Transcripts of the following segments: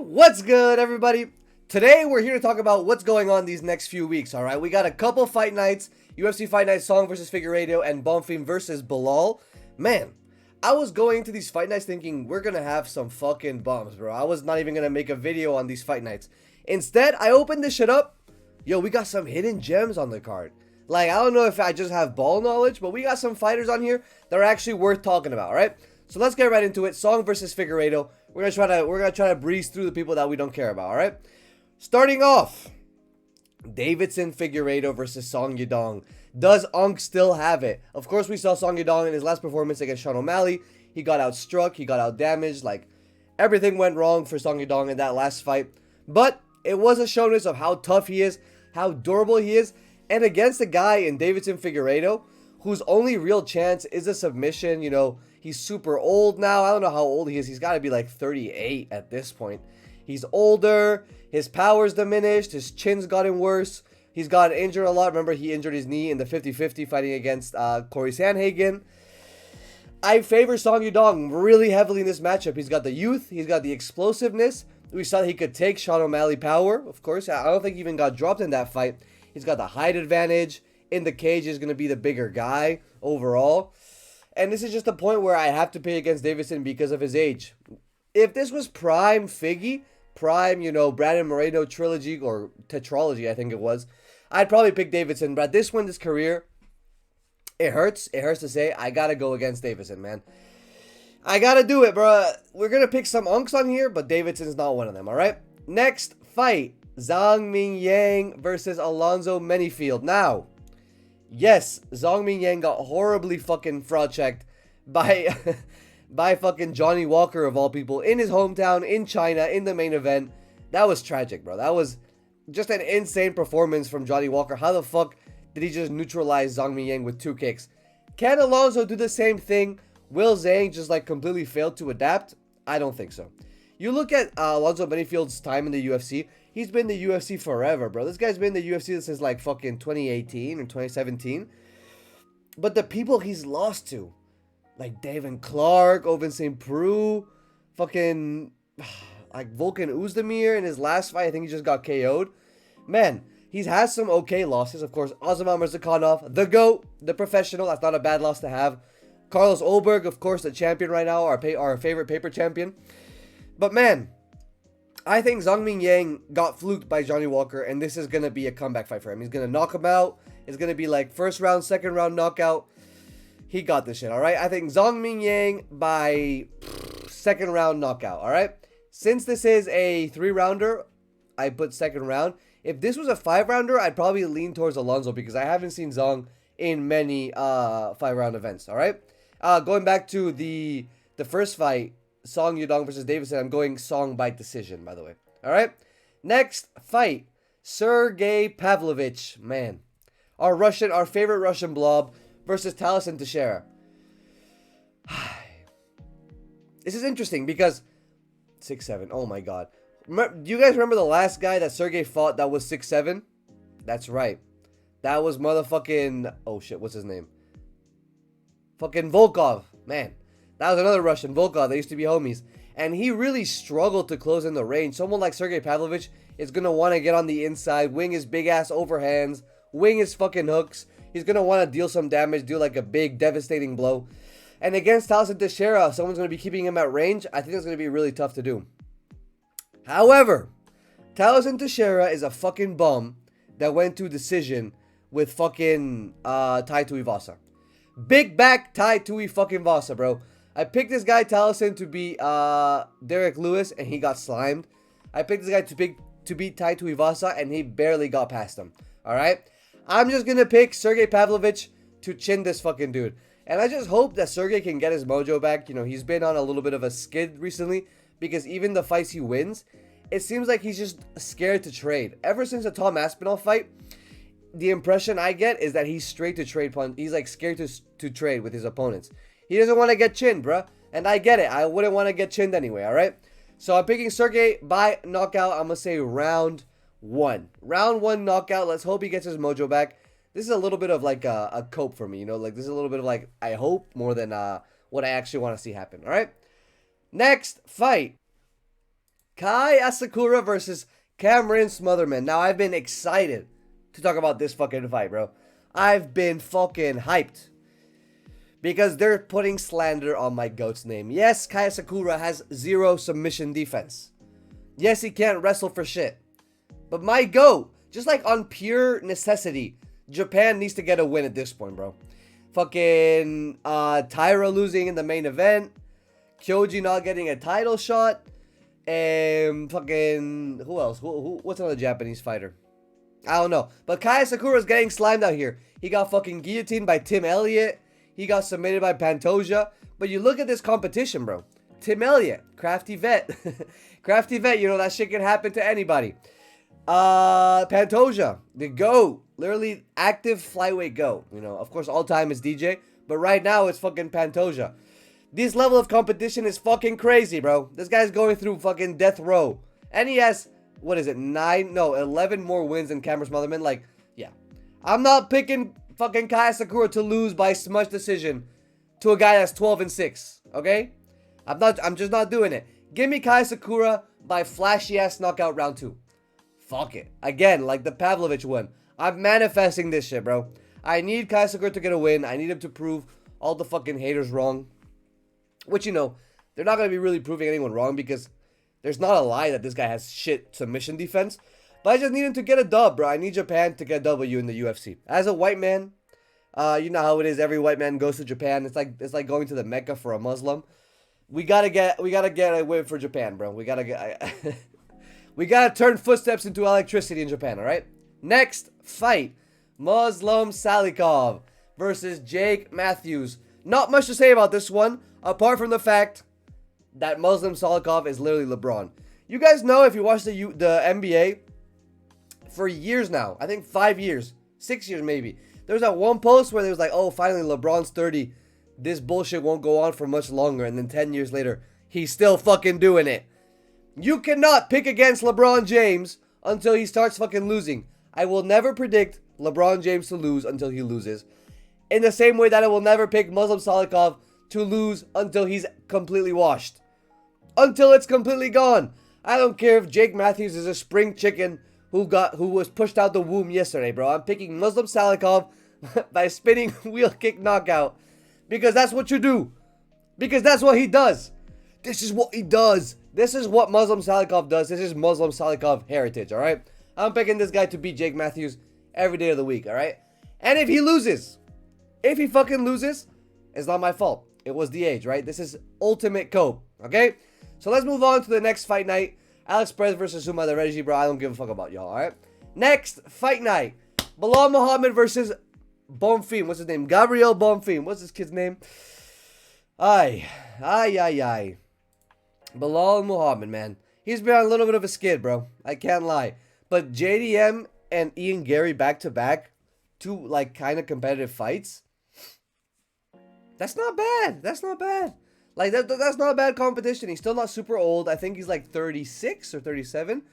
What's good, everybody? Today we're here to talk about what's going on these next few weeks. All right, we got a couple fight nights: UFC Fight Night Song versus Figureido and Bonfim versus Bilal. Man, I was going into these fight nights thinking we're gonna have some fucking bums, bro. I was not even gonna make a video on these fight nights. Instead, I opened this shit up. Yo, we got some hidden gems on the card. Like, I don't know if I just have ball knowledge, but we got some fighters on here that are actually worth talking about. All right, so let's get right into it. Song versus Figueiredo. We're gonna try to breeze through the people that we don't care about. All right. Starting off, Davidson Figueiredo versus Song Yadong. Does Unk still have it? Of course, we saw Song Yadong in his last performance against Sean O'Malley. He got outstruck. He got outdamaged. Like, everything went wrong for Song Yadong in that last fight. But it was a showiness of how tough he is, how durable he is, and against a guy in Davidson Figueiredo whose only real chance is a submission. You know, he's super old now. I don't know how old he is. He's got to be like 38 at this point. He's older. His power's diminished. His chin's gotten worse. He's gotten injured a lot. Remember, he injured his knee in the 50-50 fighting against Corey Sandhagen. I favor Song Yadong really heavily in this matchup. He's got the youth. He's got the explosiveness. We saw that he could take Sean O'Malley power. Of course, I don't think he even got dropped in that fight. He's got the height advantage. In the cage, he's going to be the bigger guy overall. And this is just a point where I have to pay against Davidson because of his age. If this was prime Figgy, prime, Brandon Moreno trilogy or tetralogy, I think it was, I'd probably pick Davidson. But at this point in his career, it hurts. It hurts to say I got to go against Davidson, man. I got to do it, bro. We're going to pick some unks on here, but Davidson's not one of them, all right? Next fight, Zhang Mingyang versus Alonzo Menifield. Now, yes, Zhang Mingyang got horribly fucking fraud checked by by fucking Johnny Walker of all people in his hometown in China in the main event. That was tragic, bro. That was just an insane performance from Johnny Walker. How the fuck did he just neutralize Zhang Mingyang with 2 kicks? Can Alonzo do the same thing? Will Zhang just like completely fail to adapt? I don't think so. You look at Alonzo Menifield's time in the UFC. He's been in the UFC forever, bro. This guy's been in the UFC since like fucking 2018 or 2017. But the people he's lost to, like Devin Clark, Ovince St. Preux, fucking like Volkan Oezdemir in his last fight. I think he just got KO'd. Man, he's had some okay losses. Of course, Azamat Murzakanov, the GOAT, the professional. That's not a bad loss to have. Carlos Ulberg, of course, the champion right now, our favorite paper champion. But man, I think Zhang Mingyang got fluked by Johnny Walker, and this is going to be a comeback fight for him. He's going to knock him out. It's going to be like first round, second round knockout. He got this shit, all right? I think Zhang Mingyang by second round knockout, all right? Since this is a 3-rounder, I put second round. If this was a 5-rounder, I'd probably lean towards Alonzo because I haven't seen Zhang in many 5-round events, all right? Going back to the first fight, Song Yadong versus Davidson, I'm going Song by decision, by the way. All right? Next fight, Sergey Pavlovich. Man, our favorite Russian blob versus Taliesin Teixeira. This is interesting because 6'7". Oh my god. Do you guys remember the last guy that Sergey fought that was 6'7"? That's right. That was motherfucking... Oh shit, what's his name? Fucking Volkov. Man. That was another Russian, Volkov. They used to be homies. And he really struggled to close in the range. Someone like Sergey Pavlovich is going to want to get on the inside, wing his big-ass overhands, wing his fucking hooks. He's going to want to deal some damage, do like a big, devastating blow. And against Taliesin Teixeira, someone's going to be keeping him at range. I think it's going to be really tough to do. However, Taliesin Teixeira is a fucking bum that went to decision with fucking Tai Tuivasa. Big back Tai Tui fucking Vasa, bro. I picked this guy, Taliesin, to beat Derek Lewis, and he got slimed. I picked this guy to beat Tai Tuivasa, and he barely got past him. Alright? I'm just going to pick Sergey Pavlovich to chin this fucking dude. And I just hope that Sergey can get his mojo back. You know, he's been on a little bit of a skid recently, because even the fights he wins, it seems like he's just scared to trade. Ever since the Tom Aspinall fight, the impression I get is that he's straight to trade. He's like scared to trade with his opponents. He doesn't want to get chinned, bruh. And I get it. I wouldn't want to get chinned anyway, all right? So I'm picking Sergey by knockout. I'm going to say round 1. Round 1 knockout. Let's hope he gets his mojo back. This is a little bit of like a cope for me, you know? Like, this is a little bit of like, I hope more than what I actually want to see happen, all right? Next fight. Kai Asakura versus Cameron Smotherman. Now, I've been excited to talk about this fucking fight, bro. I've been fucking hyped. Because they're putting slander on my GOAT's name. Yes, Kai Asakura has 0 submission defense. Yes, he can't wrestle for shit. But my GOAT, just like on pure necessity, Japan needs to get a win at this point, bro. Fucking Tyra losing in the main event. Kyoji not getting a title shot. And fucking, who else? What's another Japanese fighter? I don't know. But Kai Asakura's getting slimed out here. He got fucking guillotined by Tim Elliott. He got submitted by Pantoja. But you look at this competition, bro. Tim Elliott, crafty vet. Crafty vet, you know, that shit can happen to anybody. Pantoja, the GOAT. Literally active flyweight GOAT. You know, of course, all time is DJ. But right now, it's fucking Pantoja. This level of competition is fucking crazy, bro. This guy's going through fucking death row. And he has, what is it, 11 more wins than Cameron Smotherman. Like, yeah. I'm not picking fucking Kai Asakura to lose by smudge decision to a guy that's 12-6, okay? I'm just not doing it. Give me Kai Asakura by flashy-ass knockout round 2. Fuck it. Again, like the Pavlovich one. I'm manifesting this shit, bro. I need Kai Asakura to get a win. I need him to prove all the fucking haters wrong. Which, you know, they're not going to be really proving anyone wrong because there's not a lie that this guy has shit submission defense. But I just need him to get a dub, bro. I need Japan to get a W in the UFC. As a white man, you know how it is. Every white man goes to Japan. It's like going to the Mecca for a Muslim. We gotta get a win for Japan, bro. We gotta turn footsteps into electricity in Japan. All right. Next fight, Muslim Salikov versus Jake Matthews. Not much to say about this one, apart from the fact that Muslim Salikov is literally LeBron. You guys know, if you watch the NBA for years now, I think 5 years, 6 years maybe, there was that one post where there was like, oh, finally LeBron's 30. This bullshit won't go on for much longer. And then 10 years later, he's still fucking doing it. You cannot pick against LeBron James until he starts fucking losing. I will never predict LeBron James to lose until he loses. In the same way that I will never pick Muslim Salikov to lose until he's completely washed. Until it's completely gone. I don't care if Jake Matthews is a spring chicken who was pushed out the womb yesterday, bro. I'm picking Muslim Salikov by spinning wheel kick knockout. Because that's what you do. Because that's what he does. This is what he does. This is what Muslim Salikov does. This is Muslim Salikov heritage, alright? I'm picking this guy to beat Jake Matthews every day of the week, alright? And if he loses, if he fucking loses, it's not my fault. It was the age, right? This is ultimate cope, okay? So let's move on to the next fight night. Alex Perez versus Suma Dereji, bro. I don't give a fuck about y'all, alright? Next fight night. Bilal Muhammad versus Bonfim. What's his name? Gabriel Bonfim. What's this kid's name? Ay. Bilal Muhammad, man. He's been on a little bit of a skid, bro. I can't lie. But JDM and Ian Gary back-to-back, two, like, kind of competitive fights. That's not bad. That's not bad. Like, that's not a bad competition. He's still not super old. I think he's like 36 or 37.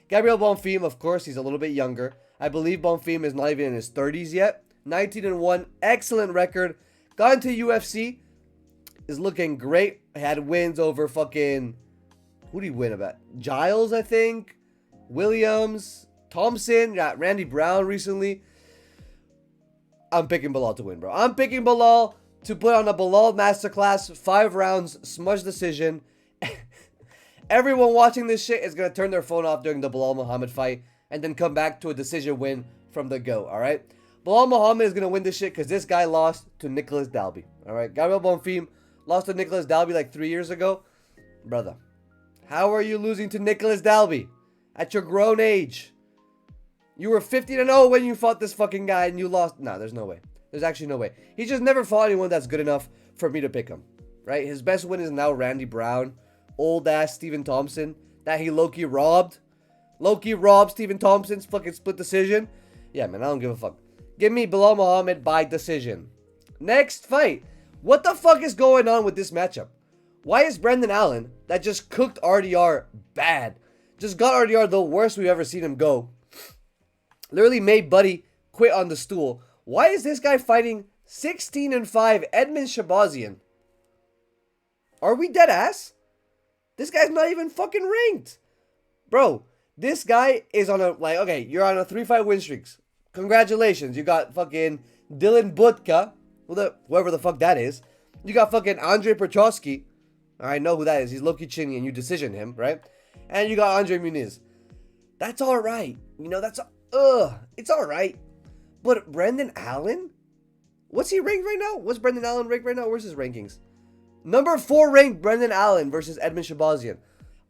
Gabriel Bonfim, of course, he's a little bit younger. I believe Bonfim is not even in his 30s yet. 19-1. Excellent record. Got into UFC. Is looking great. Had wins over fucking... Who did he win about? Giles, I think. Williams. Thompson. Got Randy Brown recently. I'm picking Bilal to win, bro. I'm picking Bilal to put on a Bilal masterclass. 5 rounds. Smudge decision. Everyone watching this shit is going to turn their phone off during the Bilal Muhammad fight. And then come back to a decision win from the GOAT, alright? Bilal Muhammad is going to win this shit because this guy lost to Nicholas Dalby. Alright? Gabriel Bonfim lost to Nicholas Dalby like 3 years ago. Brother, how are you losing to Nicholas Dalby at your grown age? You were 15-0 when you fought this fucking guy and you lost. Nah, there's no way. There's actually no way. He just never fought anyone that's good enough for me to pick him. Right? His best win is now Randy Brown. Old-ass Stephen Thompson that he low-key robbed. Low-key robbed Stephen Thompson's fucking split decision. Yeah, man, I don't give a fuck. Give me Bilal Muhammad by decision. Next fight. What the fuck is going on with this matchup? Why is Brendan Allen, that just cooked RDR bad, just got RDR the worst we've ever seen him go, literally made Buddy quit on the stool. Why is this guy fighting 16-5 Edmund Shabazian? Are we dead ass? This guy's not even fucking ranked. Bro, this guy is on a, like, okay, you're on a 3-fight win streaks. Congratulations. You got fucking Dylan Budka, whoever the fuck that is. You got fucking Andre Petrosky. I know who that is. He's Loki Chinny and you decision him, right? And you got Andre Muniz. That's all right. You know, it's all right. But Brendan Allen? What's he ranked right now? What's Brendan Allen ranked right now? Where's his rankings? Number 4 ranked Brendan Allen versus Edmund Shabazian.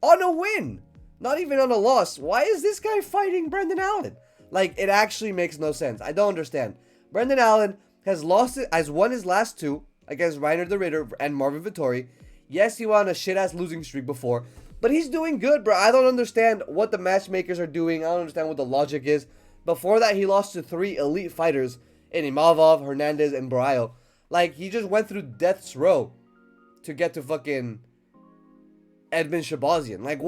On a win. Not even on a loss. Why is this guy fighting Brendan Allen? Like, it actually makes no sense. I don't understand. Brendan Allen has won his last 2 against Reiner the Ritter and Marvin Vettori. Yes, he won a shit-ass losing streak before, but he's doing good, bro. I don't understand what the matchmakers are doing. I don't understand what the logic is. Before that, he lost to 3 elite fighters in Imavov, Hernandez, and Braille. Like, he just went through death's row to get to fucking Edmund Shabazian. Like,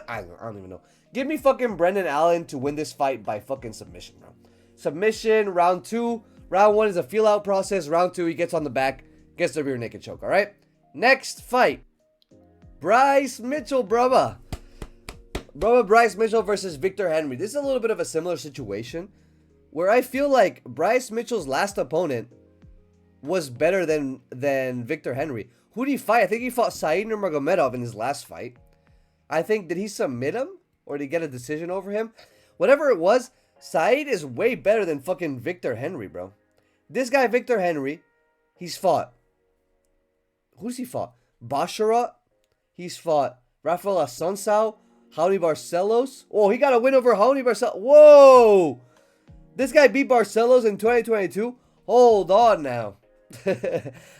I don't even know. Give me fucking Brendan Allen to win this fight by fucking submission, bro. Submission, round 2. Round 1 is a feel-out process. Round 2, he gets on the back, gets the rear naked choke, alright? Next fight. Bryce Mitchell, brother. Bryce Mitchell versus Victor Henry. This is a little bit of a similar situation where I feel like Bryce Mitchell's last opponent was better than Victor Henry. Who did he fight? I think he fought Said Nurmagomedov in his last fight. Did he submit him? Or did he get a decision over him? Whatever it was, Said is way better than fucking Victor Henry, bro. This guy, Victor Henry, he's fought. Who's he fought? Basharat. He's fought Rafael Assunção, Raoni Barcelos. Oh, he got a win over Raoni Barcelos. Whoa! This guy beat Barcelos in 2022? Hold on now.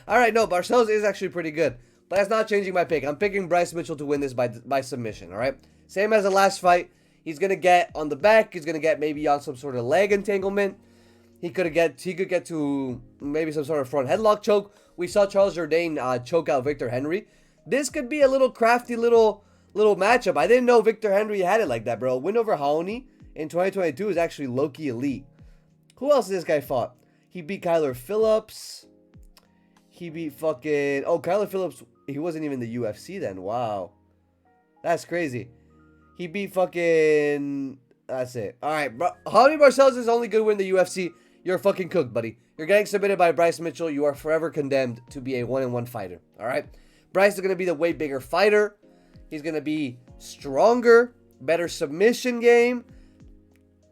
Alright, no, Barcelos is actually pretty good. But that's not changing my pick. I'm picking Bryce Mitchell to win this by submission, alright? Same as the last fight. He's going to get on the back. He's going to get maybe on some sort of leg entanglement. He could get to maybe some sort of front headlock choke. We saw Charles Jourdain choke out Victor Henry. This could be a little crafty little matchup. I didn't know Victor Henry had it like that, bro. Win over Raoni in 2022 is actually low-key elite. Who else has this guy fought? He beat Kyler Phillips. He beat fucking... Oh, Kyler Phillips, he wasn't even in the UFC then. Wow. That's crazy. He beat fucking... That's it. Alright, bro. Raoni Barcelos is only good win the UFC. You're fucking cooked, buddy. You're getting submitted by Bryce Mitchell. You are forever condemned to be a 1-on-1 fighter. Alright? Bryce is going to be the way bigger fighter. He's going to be stronger. Better submission game.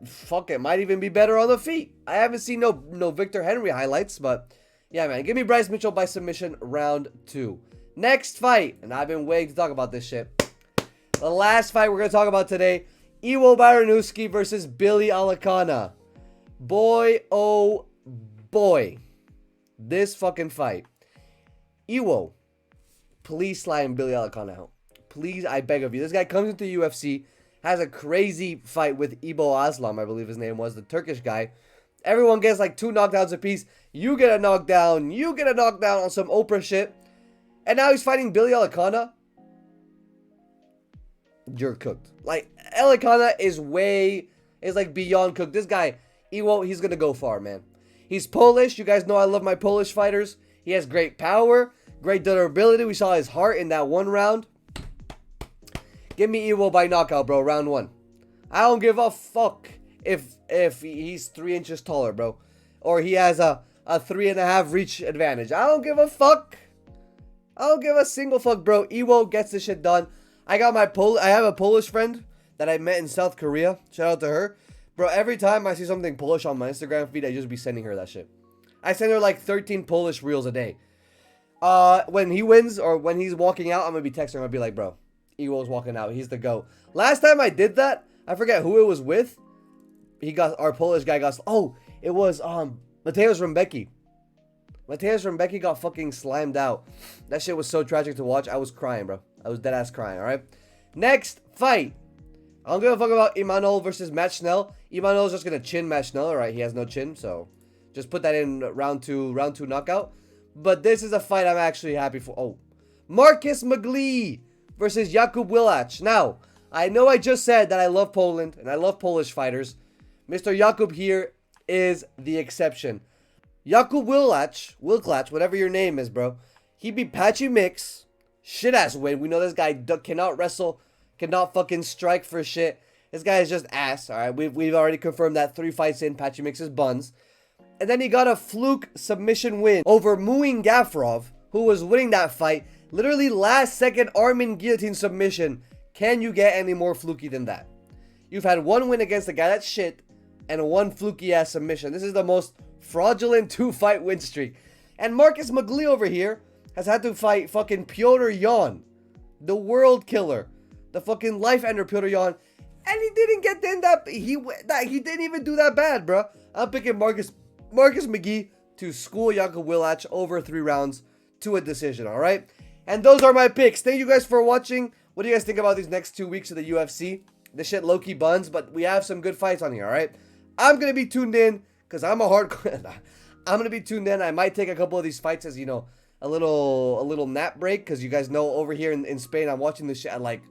Fuck, it might even be better on the feet. I haven't seen no Victor Henry highlights, but... Yeah, man. Give me Bryce Mitchell by submission round 2. Next fight. And I've been waiting to talk about this shit. The last fight we're going to talk about today. Iwo Baranowski versus Billy Alakana. Boy, oh boy. This fucking fight. Iwo, please slime Billy Alakana out. Please, I beg of you. This guy comes into the UFC, has a crazy fight with Ibo Aslam, I believe his name was, the Turkish guy. Everyone gets like 2 knockdowns apiece. You get a knockdown. You get a knockdown on some Oprah shit. And now he's fighting Billy Alakana. You're cooked. Like, Alakana is like beyond cooked. This guy, Iwo, he's gonna go far, man. He's Polish. You guys know I love my Polish fighters. He has great power, great durability. We saw his heart in that 1 round. Give me Iwo by knockout, bro. Round 1. I don't give a fuck if he's 3 inches taller, bro. Or he has a 3.5 reach advantage. I don't give a fuck. I don't give a single fuck, bro. Iwo gets this shit done. I have a Polish friend that I met in South Korea. Shout out to her. Bro, every time I see something Polish on my Instagram feed, I just be sending her that shit. I send her like 13 Polish reels a day. When he wins or when he's walking out, I'm going to be texting him. I'll be like, bro, Iwo's walking out. He's the GOAT. Last time I did that, I forget who it was with. Our Polish guy got, it was Mateusz Rembecki. Mateusz Rembecki got fucking slammed out. That shit was so tragic to watch. I was crying, bro. I was dead ass crying, alright? Next fight. I don't give a fuck about Emanuel versus Matt Schnell. Emanuel's just gonna chin Matt Schnell, alright? He has no chin, so just put that in round 2 knockout. But this is a fight I'm actually happy for. Oh. Marcus McGlee versus Jakub Wilacz. Now, I know I just said that I love Poland and I love Polish fighters. Mr. Jakub here is the exception. Jakub Wilacz, whatever your name is, bro. He beat Patchy Mix. Shit ass win. We know this guy cannot wrestle cannot fucking strike for shit. This guy is just ass, alright? We've already confirmed that 3 fights in, Patchy makes his buns. And then he got a fluke submission win over Muin Gafrov, who was winning that fight. Literally last second arm and guillotine submission. Can you get any more fluky than that? You've had one win against a guy that's shit and one fluky ass submission. This is the most fraudulent 2-fight win streak. And Marcus McGlee over here has had to fight fucking Piotr Yan, the world killer, the fucking life ender Piotr Yan, and he didn't get in that. He didn't even do that bad, bro. I'm picking Marcus McGee to school Janko Willach over 3 rounds to a decision. All right, and those are my picks. Thank you guys for watching. What do you guys think about these next 2 weeks of the UFC? This shit low-key buns, but we have some good fights on here, all right? I'm going to be tuned in because I'm a hardcore... I'm going to be tuned in. I might take a couple of these fights as, you know, a little nap break because you guys know over here in Spain, I'm watching this shit at like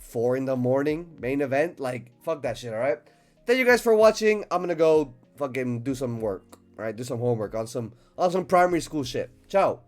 4 in the morning, main event. Like, fuck that shit, all right? Thank you guys for watching. I'm going to go fucking do some work, all right? Do some homework on some primary school shit. Ciao.